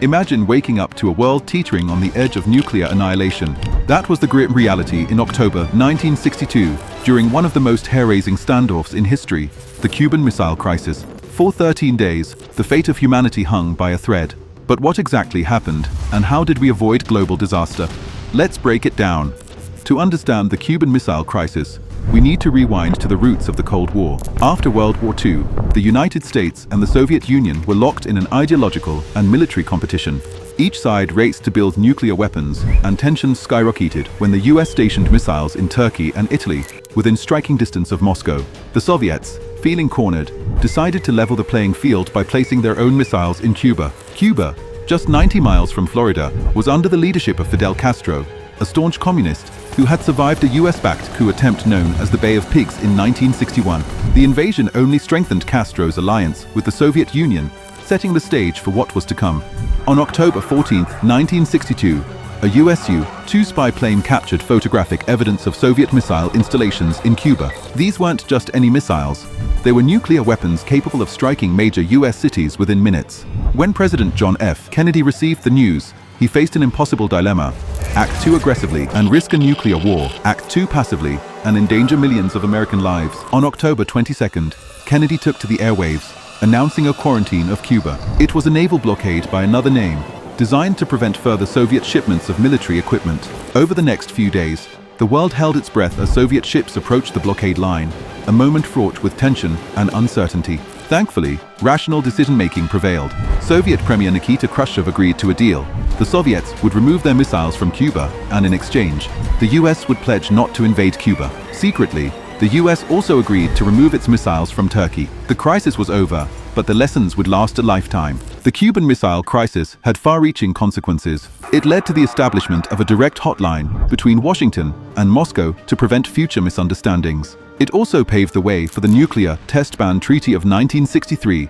Imagine waking up to a world teetering on the edge of nuclear annihilation. That was the grim reality in October 1962, during one of the most hair-raising standoffs in history, the Cuban Missile Crisis. For 13 days, the fate of humanity hung by a thread. But what exactly happened, and how did we avoid global disaster? Let's break it down. To understand the Cuban Missile Crisis, we need to rewind to the roots of the Cold War. After World War II, the United States and the Soviet Union were locked in an ideological and military competition. Each side raced to build nuclear weapons, and tensions skyrocketed when the US stationed missiles in Turkey and Italy, within striking distance of Moscow. The Soviets, feeling cornered, decided to level the playing field by placing their own missiles in Cuba. Cuba, just 90 miles from Florida, was under the leadership of Fidel Castro, a staunch communist who had survived a US-backed coup attempt known as the Bay of Pigs in 1961. The invasion only strengthened Castro's alliance with the Soviet Union, setting the stage for what was to come. On October 14, 1962, a US U-2 spy plane captured photographic evidence of Soviet missile installations in Cuba. These weren't just any missiles. They were nuclear weapons capable of striking major US cities within minutes. When President John F. Kennedy received the news, he faced an impossible dilemma: act too aggressively and risk a nuclear war, act too passively and endanger millions of American lives. On October 22nd, Kennedy took to the airwaves, announcing a quarantine of Cuba. It was a naval blockade by another name, designed to prevent further Soviet shipments of military equipment. Over the next few days, the world held its breath as Soviet ships approached the blockade line, a moment fraught with tension and uncertainty. Thankfully, rational decision-making prevailed. Soviet Premier Nikita Khrushchev agreed to a deal. The Soviets would remove their missiles from Cuba, and in exchange, the US would pledge not to invade Cuba. Secretly, the US also agreed to remove its missiles from Turkey. The crisis was over, but the lessons would last a lifetime. The Cuban Missile Crisis had far-reaching consequences. It led to the establishment of a direct hotline between Washington and Moscow to prevent future misunderstandings. It also paved the way for the Nuclear Test Ban Treaty of 1963,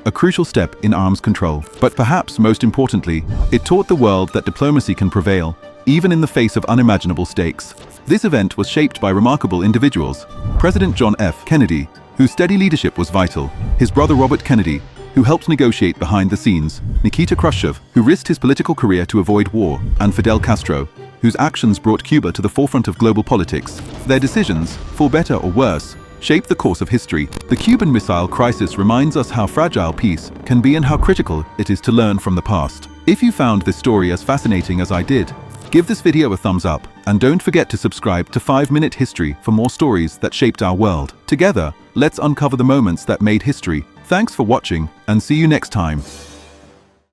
a crucial step in arms control. But perhaps most importantly, it taught the world that diplomacy can prevail, even in the face of unimaginable stakes. This event was shaped by remarkable individuals: President John F. Kennedy, whose steady leadership was vital; his brother Robert Kennedy, who helped negotiate behind the scenes; Nikita Khrushchev, who risked his political career to avoid war; and Fidel Castro, whose actions brought Cuba to the forefront of global politics. Their decisions, for better or worse, shaped the course of history. The Cuban Missile Crisis reminds us how fragile peace can be and how critical it is to learn from the past. If you found this story as fascinating as I did, give this video a thumbs up, and don't forget to subscribe to 5-Minute History for more stories that shaped our world. Together, let's uncover the moments that made history. Thanks for watching, and see you next time.